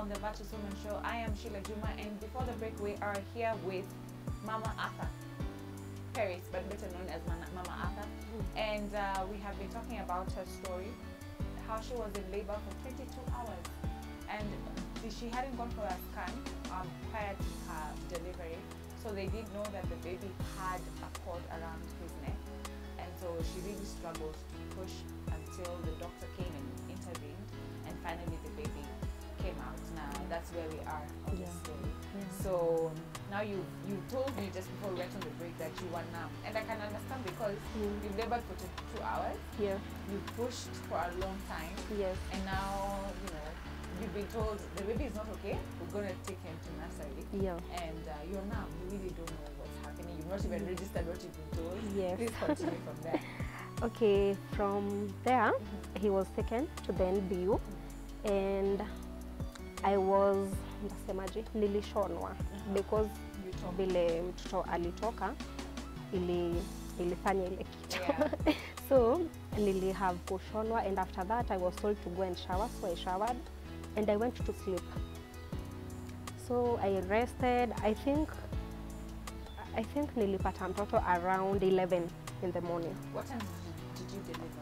on the Virtuous Women Show. I am Sheila Juma, and before the break, we are here with Mama Arthur Paris, but better known as Mama Arthur. And we have been talking about her story, how she was in labor for 22 hours. And she hadn't gone for a scan prior to her delivery, so they didn't know that the baby had a cord around his neck. And so she really struggled to push until the doctor came and intervened, and finally the baby came out. Now that's where we are on the story. So now you told me just before we went on the break that you were numb, and I can understand because you've labored for 22 hours. Yeah. You pushed for a long time. Yes. And now you've been told the baby is not okay. We're gonna take him to nursery. Yeah. And you're numb. You really don't know what's happening. You've not even registered what you've been told. Yes. Please continue from there. Okay, from there, he was taken to the NBU, and I was nilishonwa because vile mtoto alitoka ilifanya ile kitu. So nili have kushonwa, and after that I was told to go and shower, so I showered and I went to sleep. So I rested. I think nilipata mtoto around 11 in the morning. What time did you deliver?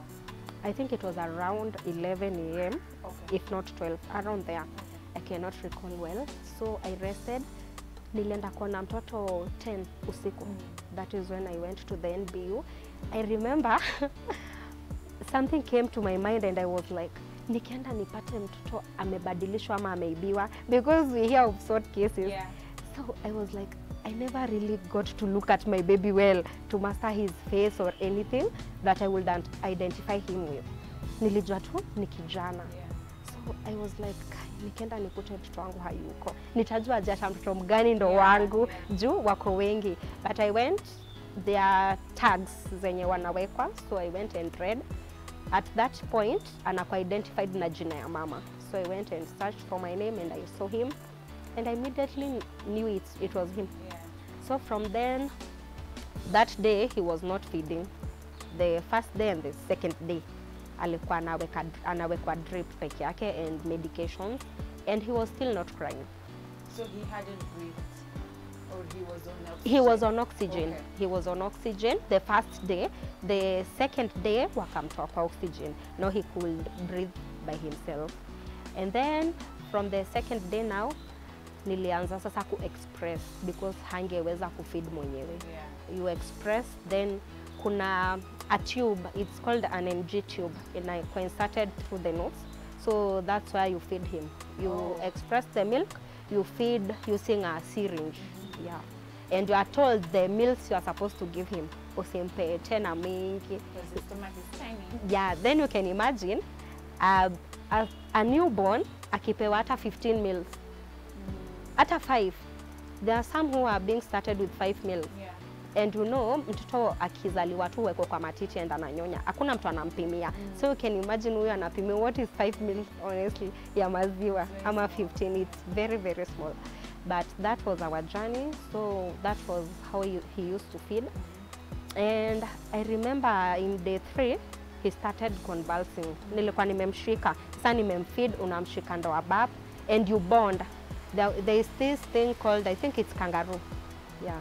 I think it was around 11 a.m. Okay. if not 12, around there. Okay. I cannot recall well. So I rested. Nilienda kuona mtoto 10 usiku. That is when I went to the NBU. I remember something came to my mind and I was like, nikienda nipate mtoto amebadilishwa ama ameibiwa, because we hear of sort cases. Yeah. So I was like, I never really got to look at my baby well to master his face or anything that I would identify him with. Nilijua tu ni kijana. So I was like, nikienda nikute mtoto wangu hayuko, nitajua jata mtoto mgani ndo wangu juu wako wengi. But I went, there are tags zenye wanawekwa, so I went and read. At that point, anakuwa identified na jina ya mama. So I went and searched for my name and I saw him, and I immediately knew it was him. Yeah. So from then, that day he was not feeding. The first day and the second day, alikuwa anawekwa drip peke yake and medications, and he was still not crying. So he hadn't breathed, or he was on oxygen? He was on oxygen. Okay. He was on oxygen the first day. The second day, wakamtoa kwa oxygen. Now he could breathe by himself. And then from the second day now, nilianza sasa ku-express because hangeweza kufeed mwenyewe. Yeah. You express, then kuna a tube, it's called an NG tube, inserted through the nose. So that's why you feed him. You express the milk, you feed using a syringe. Yeah. And you are told the meals you are supposed to give him, usimpe tena mingi. Because his stomach is tiny. Yeah, then you can imagine a newborn akipewa hata 15 meals. Hata 5. There are some who are being started with 5 meals. Yeah. And you know, mtoto akizaliwa tu weko kwa matiti and ananyonya. Hakuna mtu anampimia. So you can imagine huyu anapimia what is 5 meals honestly ya maziwa ama 15. It's very, very small. But that was our journey. So that was how he used to feed. And I remember in day 3, he started convulsing. Nilikuwa nimemshika. Sasa nimemfeed, unamshika ndo abab, and you bond. There is this thing called, I think it's kangaroo. Yeah.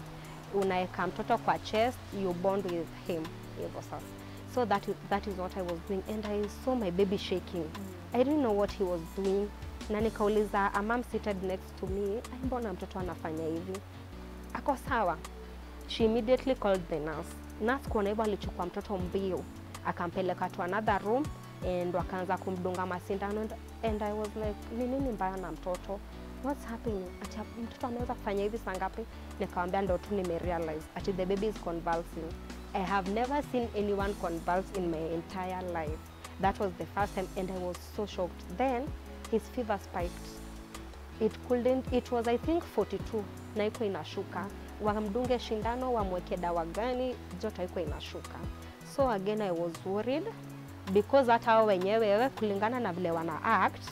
Unaeka mtoto kwa chest, you bond with him. So that is what I was doing, and I saw my baby shaking. I didn't know what he was doing. Na nikauliza a mom seated next to me, mbona mtoto anafanya hivi? Ako sawa. She immediately called the nurse. Nurse kuona hivyo alichukua mtoto mbio, akampeleka to another room and wakaanza kumdunga masindano, and I was like, ni nini mbaya na mtoto? What's happening? Ati mtoto ameweza kufanya hivi saa ngapi? Nikamwambia ndo tu nimerealize ati the baby is convulsing. I have never seen anyone convulse in my entire life. That was the first time, and I was so shocked. Then his fever spiked. It was I think 42, na iko inashuka. Wamdunge shindano, wamweke dawa gani, joto iko inashuka. So again I was worried because hata hao wenyewe kulingana na vile wana act,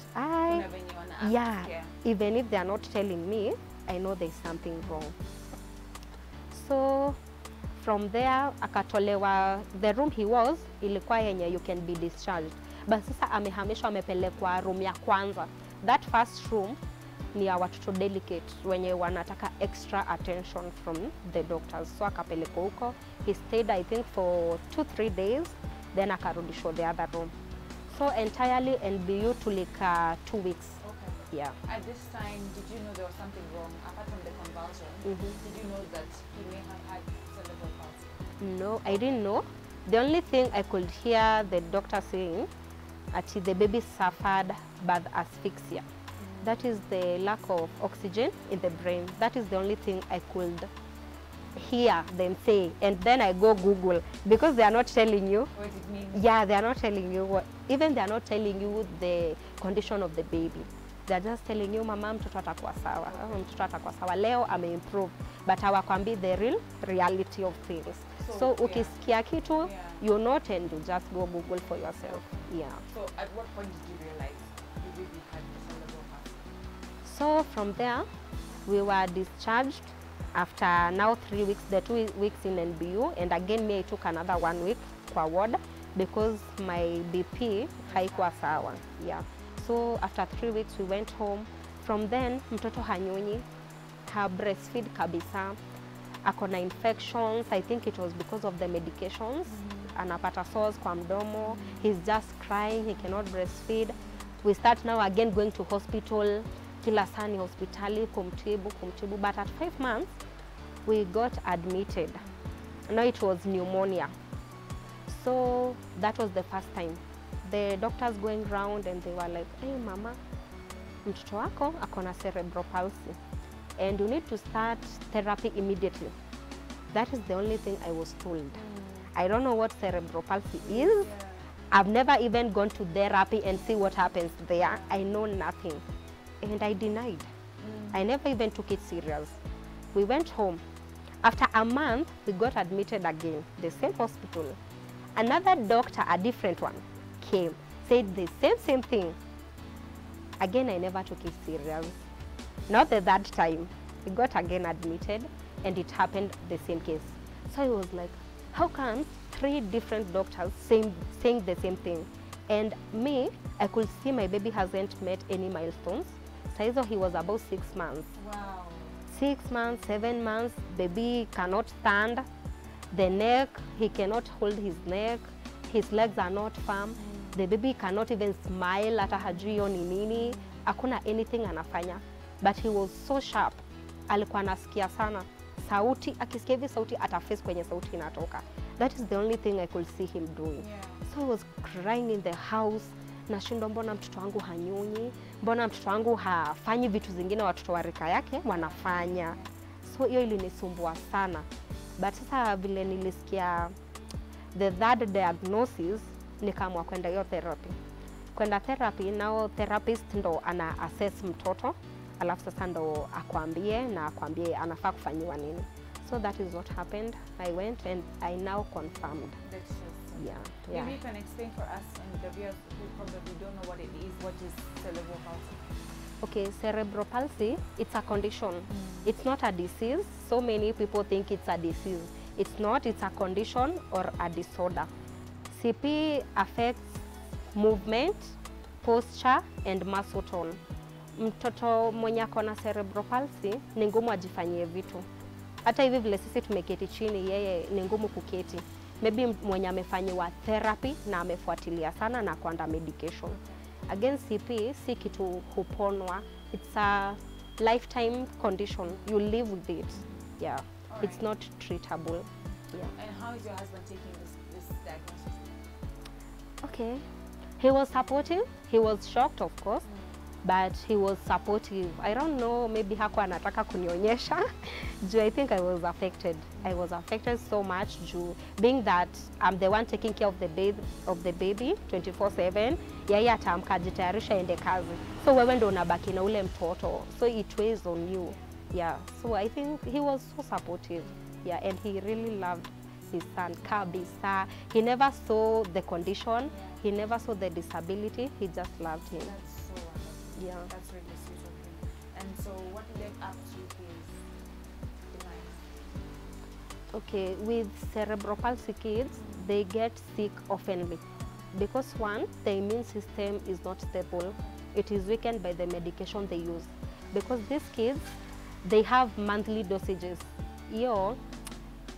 yeah, even if they are not telling me, I know there's something wrong. So from there akatolewa, the room he was ilikuwa yenye you can be discharged. But sasa amehamishwa, amepelekwa room ya kwanza. That first room ni ya watoto delicate wenye wanataka extra attention from the doctors. So akapelekwa huko. He stayed I think for 2-3 days, then akarudishwa the other room. So entirely NBU tulika 2 weeks. Okay. Yeah. At this time, did you know there was something wrong apart from the convulsion? Did you know that he may have had cerebral palsy? No, I didn't know. The only thing I could hear the doctor saying that the baby suffered birth asphyxia. That is the lack of oxygen in the brain. That is the only thing I could hear them say. And then I go Google, because they are not telling you. What it means? Yeah, they are not telling you what, even they are not telling you the condition of the baby. They are just telling you, mama, mtoto atakuwa sawa, mtoto atakuwa sawa, leo ameimprove, but hawakwambi the real reality of things. So ukisikia kitu, you note and you just go Google for yourself. Yeah. So at what point did you realize the baby had cerebral palsy? So from there, we were discharged after now 3 weeks, the 2 weeks in NBU, and again me I took another 1 week kwa ward because my BP haikuwa sawa. Yeah. So after 3 weeks we went home. From then mtoto hanyonyi, ha breastfeed kabisa, akona infections. I think it was because of the medications. Anapata sores kwa mdomo. He's just crying, he cannot breastfeed. We start now again going to hospital. Kila saa ni hospitali kumtibu. But at 5 months we got admitted. Now it was pneumonia. So that was the first time. The doctors going round and they were like, hey mama, mtoto wako akona cerebral palsy and you need to start therapy immediately. That is the only thing I was told. I don't know what cerebral palsy is. I've never even gone to therapy and see what happens there. I know nothing. And I denied. I never even took it serious. We went home. After a month, we got admitted again, the same hospital. Another doctor, a different one, came, said the same thing. Again, I never took it serious. Not the third time. We got again admitted, and it happened the same case. So I was like, how come 3 different doctors saying the same thing? And me, I could see my baby hasn't met any milestones. So he was about 6 months. Wow. 6 months, 7 months, baby cannot stand. The neck, he cannot hold his neck. His legs are not firm. The baby cannot even smile, hata hajui hiyo ni nini. Hakuna anything anafanya. But he was so sharp. Alikuwa anasikia sana. Sauti, akisikia hivi sauti ataface kwenye sauti inatoka. That is the only thing I could see him doing. So I was crying in the house. Nashindwa mbona mtoto wangu hanyonyi, mbona mtoto wangu hafanyi vitu zingine watoto wa rika yake wanafanya. So hiyo ilinisumbua sana. But sasa vile nilisikia the third diagnosis, nikaamua kwenda hiyo therapy. Kwenda therapy, nao therapist ndo ana assess mtoto, alafu sasa ndo akwambie anafaa kufanyiwa nini. So that is what happened. I went and I now confirmed. That's just Yeah. Maybe you can explain for us and the viewers who probably don't know what it is, what is cerebral palsy? Okay, cerebral palsy, it's a condition. It's not a disease. So many people think it's a disease. It's not, it's a condition or a disorder. CP affects movement, posture and muscle tone. Mtoto mwenye akona cerebral palsy ni ngumu ajifanyie vitu. Hata hivi vile sisi tumeketi chini, yeye ni ngumu kuketi. Maybe mwenye amefanyiwa therapy na amefuatilia sana na kuanda medication. Again, CP si kitu huponwa. It's a lifetime condition. You live with it. Yeah. It's not treatable. Yeah. And how is your husband taking this diagnosis? Okay. He was supportive. He was shocked, of course. But he was supportive. I don't know, maybe hakuwa anataka kunionyesha. I think I was affected. I was affected so much being that I'm the one taking care of the baby 24/7. Yeye ataamka ajitayarisha ende kazi. So wewe ndo unabaki na ule mtoto. So it weighs on you. Yeah. So I think he was so supportive. Yeah, and he really loved his son kabisa. He never saw the condition. He never saw the disability. He just loved him. That's so wonderful. Yeah. That's really sweet of him. And so what led up to his demise? Okay, with cerebral palsy kids, they get sick oftenly. Because one, the immune system is not stable. It is weakened by the medication they use. because these kids, they have monthly dosages. Hiyo,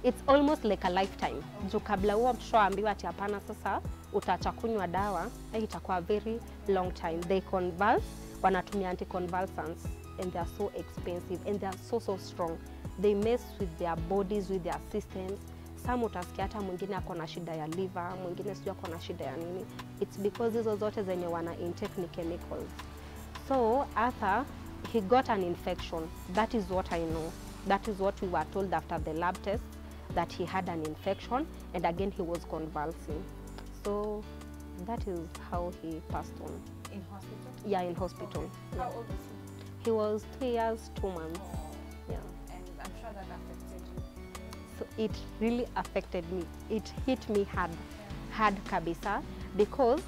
it's almost like a lifetime. Juu kabla huo mtoto ambiwa ati hapana sasa utaacha kunywa dawa, itakuwa very long time. They convulse, wanatumia anticonvulsants, and they are so expensive and they are so strong. They mess with their bodies, with their systems. Some utasikia hata mwingine ako na shida ya liver, mwingine sio ako na shida ya nini. It's because hizo zote zenye wana intake ni chemicals. So Arthur, he got an infection. That is what I know. That is what we were told after the lab test, that he had an infection, and again he was convulsing. So that is how he passed on. In hospital? Yeah, in hospital. Okay. Yeah. How old was he? He was 3 years, 2 months. Yeah. And I'm sure that affected you. So it really affected me. It hit me hard kabisa, because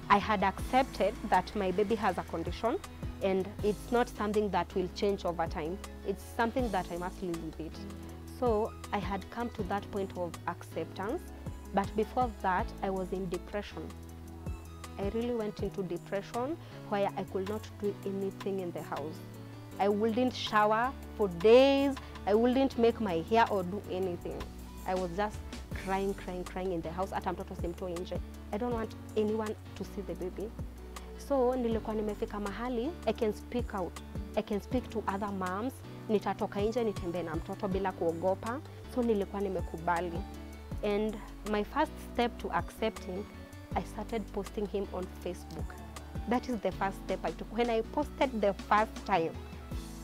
I had accepted that my baby has a condition and it's not something that will change over time. It's something that I must live with it. So I had come to that point of acceptance, but before that I was in depression. I really went into depression where I could not do anything in the house. I wouldn't shower for days. I wouldn't make my hair or do anything. I was just crying in the house. Hata mtoto simtoi nje. I don't want anyone to see the baby. So nilikuwa nimefika mahali, I can speak out. I can speak to other moms. Nitatoka nje nitembee na mtoto bila kuogopa. So nilikuwa nimekubali. And my first step to accepting, I started posting him on Facebook. That is the first step I took. When I posted the first time,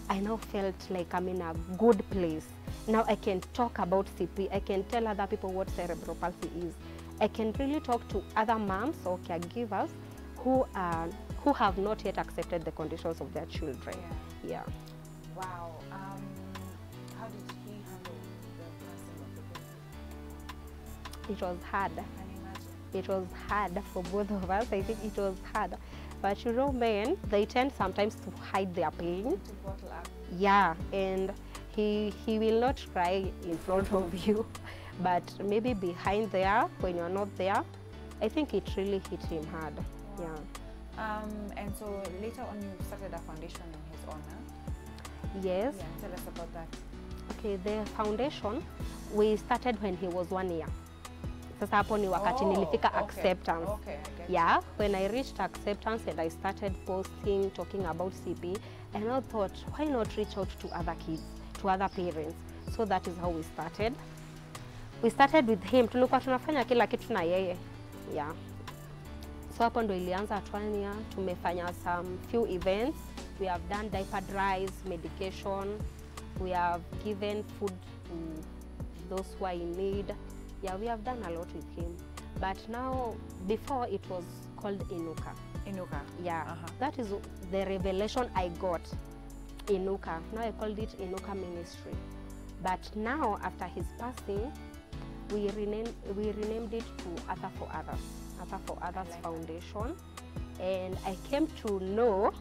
I now felt like I'm in a good place. Now I can talk about CP. I can tell other people what cerebral palsy is. I can really talk to other moms or caregivers who have not yet accepted the conditions of their children. Yeah. Wow. How did he handle the passing of the baby? It was hard. I can imagine. It was hard for both of us. I think it was hard. But you know, men, they tend sometimes to hide their pain. To bottle up. Yeah, and he will not cry in front of you, but maybe behind there, when you're not there, I think it really hit him hard. Wow. Yeah. And so later on you started a foundation in his honor. Yes. Yeah, tell us about that. Okay, the foundation, we started when he was 1 year. Sasa hapo ni wakati nilifika acceptance. Okay, I get Yeah, when I reached acceptance and I started posting, talking about CP, and I thought, why not reach out to other kids, to other parents? So that is how we started. We started with him. Tulikuwa tunafanya kila kitu na yeye. Yeah. So hapo ndo ilianza at 1 year. Tumefanya some few events. We have done diaper drives, medication. We have given food to those who are in need. Yeah, we have done a lot with him. But now, before it was called Inuka. Inuka. Yeah, that is the revelation I got. Inuka. Now I called it Inuka Ministry. But now, after his passing, we renamed it to Arthur for Others. Arthur for Others Foundation. And I came to know,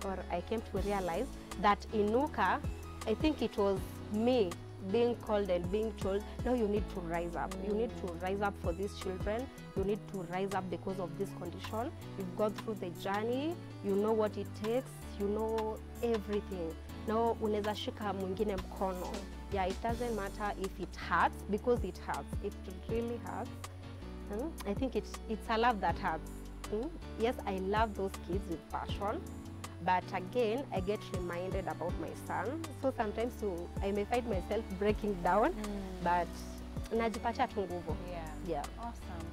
or I came to realize that Inuka, I think it was me being called and being told, no, you need to rise up. You need to rise up for these children. You need to rise up because of this condition. You've gone through the journey. You know what it takes. You know everything. Now, unaweza shika mwingine mkono. Yeah, it doesn't matter if it hurts, because it hurts. It really hurts. I think it's a love that hurts. Yes, I love those kids with passion. But again, I get reminded about my son. So sometimes I may find myself breaking down, but najipatia tu nguvu. Yeah. Awesome.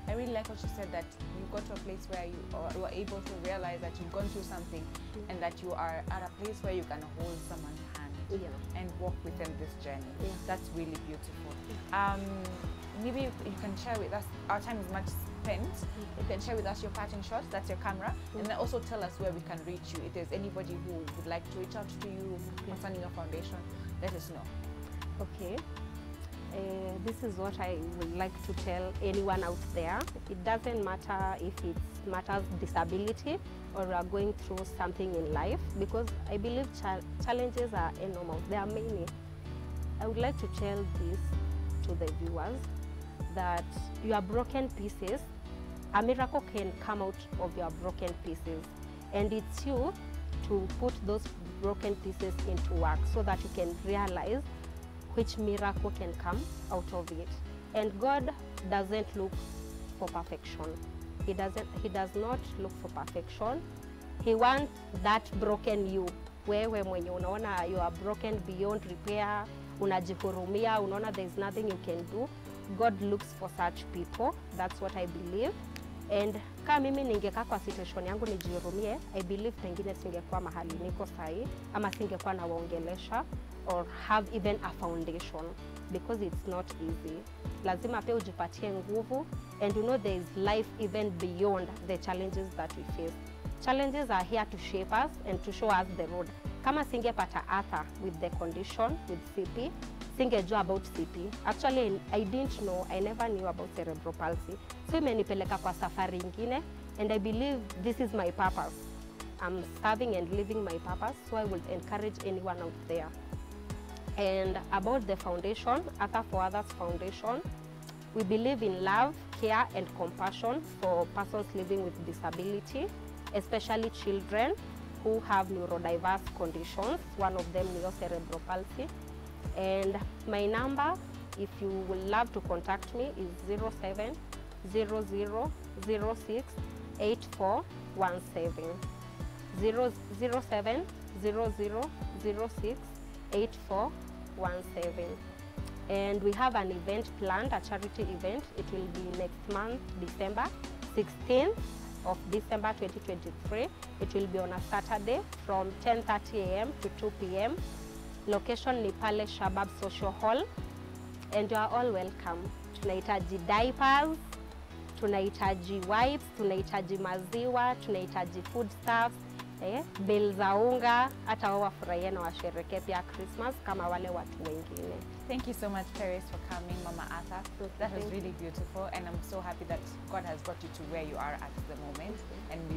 I really like what you said, that you got to a place where you were able to realize that you've gone through something and that you are at a place where you can hold someone's hand and walk with them this journey. Yeah. That's really beautiful. Maybe you can share with us, our time is much spent, you can share with us your parting shots, that's your camera, and then also tell us where we can reach you. If there's anybody who would like to reach out to you concerning your foundation, let us know. Okay. This is what I would like to tell anyone out there. It doesn't matter if it matters disability or we are going through something in life, because I believe challenges are enormous. There are many. I would like to tell this to the viewers, that your broken pieces, a miracle can come out of your broken pieces, and it's you to put those broken pieces into work so that you can realize which miracle can come out of it. And God doesn't look for perfection. He does not look for perfection. He wants that broken you. Wewe mwenye unaona you are broken beyond repair, unajihurumia, unaona there is nothing you can do. God looks for such people. That's what I believe. And kama mimi ningekaa kwa situation yangu nijihurumie, I believe pengine singekuwa mahali niko sahi, ama singekuwa nawaongelesha or have even a foundation, because it's not easy. Lazima pia ujipatie nguvu, and you know there is life even beyond the challenges that we face. Challenges are here to shape us and to show us the road. Kama singepata Arthur with the condition with CP, singejua about CP. Actually, I didn't know, I never knew about cerebral palsy. So imenipeleka kwa safari ingine, and I believe this is my purpose. I'm serving and living my purpose, so I would encourage anyone out there. And about the foundation, Arthur for Others Foundation, we believe in love, care, and compassion for persons living with disability, especially children who have neurodiverse conditions. One of them is cerebral palsy. And my number, if you would love to contact me, is 07 00 06 8417. 07 00 06 8417. And we have an event planned, a charity event. It will be next month, December 16th of December 2023. It will be on a Saturday from 10:30 a.m. to 2 p.m. Location ni pale Shabab Social Hall, and you are all welcome. Tunahitaji diapers, tunahitaji wipes, tunahitaji maziwa, tunahitaji foodstuffs, bill za unga, hata wao wafurahie na washerehekee pia Christmas kama wale watu wengine. Thank you so much, Paris, for coming, Mama Arthur. That was really beautiful, and I'm so happy that God has brought you to where you are at the moment, and we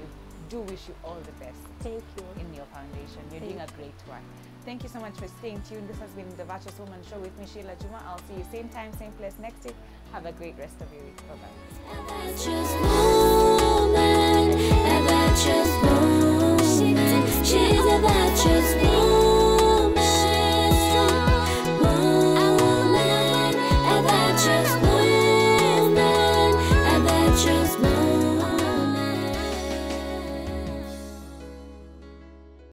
do wish you all the best. Thank you. In your foundation. You're doing a great work. Thank you so much for staying tuned. This has been the Virtuous Woman Show with me, Sheila Juma. I'll see you same time, same place next week. Have a great rest of your week. Bye-bye. She's a virtuous